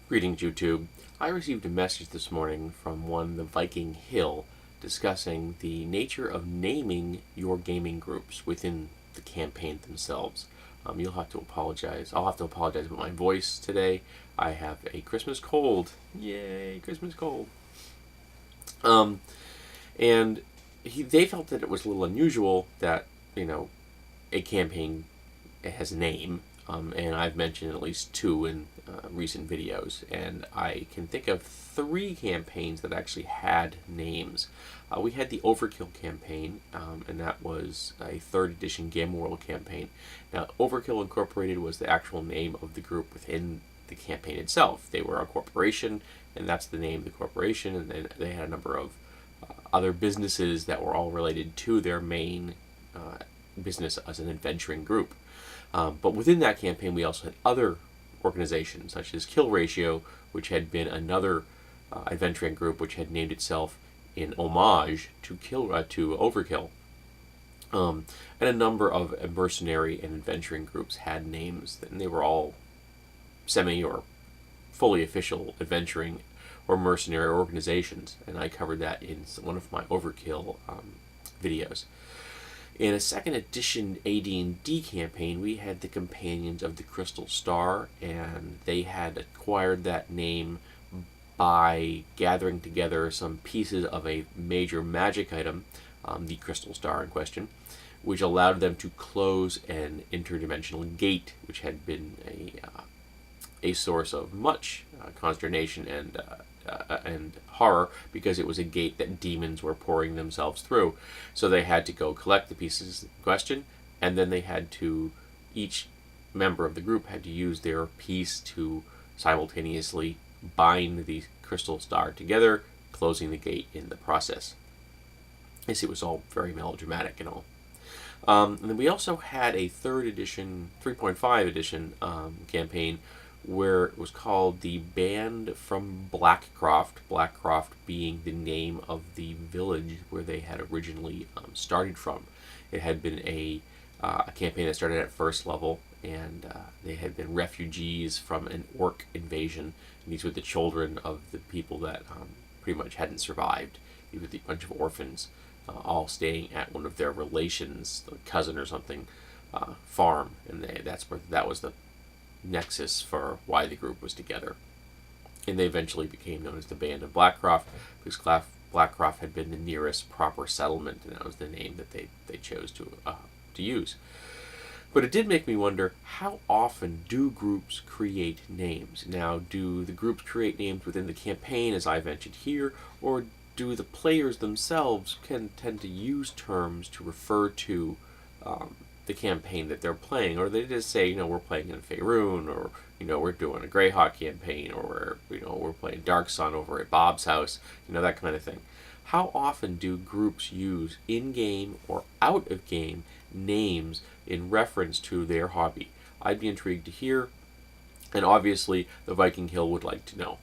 Greetings, YouTube. I received a message this morning from the Viking Hill discussing the nature of naming your gaming groups within the campaign themselves. You'll have to apologize. I'll have to apologize about my voice today. I have a Christmas cold. Yay, Christmas cold. And they felt that it was a little unusual that, a campaign has a name. And I've mentioned at least two in recent videos, and I can think of three campaigns that actually had names. We had the Overkill campaign, and that was a 3rd edition Gamma World campaign. Now, Overkill Incorporated was the actual name of the group within the campaign itself. They were a corporation, and that's the name of the corporation, and then they had a number of other businesses that were all related to their main business as an adventuring group. But within that campaign, we also had other organizations, such as Kill Ratio, which had been another adventuring group which had named itself in homage to Overkill. And a number of mercenary and adventuring groups had names, and they were all semi or fully official adventuring or mercenary organizations, and I covered that in one of my Overkill videos. In a 2nd edition AD&D campaign, we had the Companions of the Crystal Star, and they had acquired that name by gathering together some pieces of a major magic item, the Crystal Star in question, which allowed them to close an interdimensional gate, which had been a source of much consternation and horror, because it was a gate that demons were pouring themselves through. So they had to go collect the pieces in question, and then each member of the group had to use their piece to simultaneously bind the crystal star together, closing the gate in the process. I guess it was all very melodramatic and all. And then we also had a 3rd edition, 3.5 edition campaign, where it was called the Band from Blackcroft, Blackcroft being the name of the village where they had originally started from. It had been a campaign that started at 1st level, and they had been refugees from an orc invasion, and these were the children of the people that pretty much hadn't survived. These were a bunch of orphans, all staying at one of their relations, a cousin or something, farm, and that was the nexus for why the group was together. And they eventually became known as the Band of Blackcroft, because Blackcroft had been the nearest proper settlement, and that was the name that they chose to use. But it did make me wonder, how often do groups create names? Now, do the groups create names within the campaign, as I mentioned here, or do the players themselves tend to use terms to refer to the campaign that they're playing, or they just say, we're playing in Faerun, or we're doing a Greyhawk campaign, or we're playing Dark Sun over at Bob's house, that kind of thing. How often do groups use in-game or out-of-game names in reference to their hobby? I'd be intrigued to hear, and obviously the Viking Hill would like to know.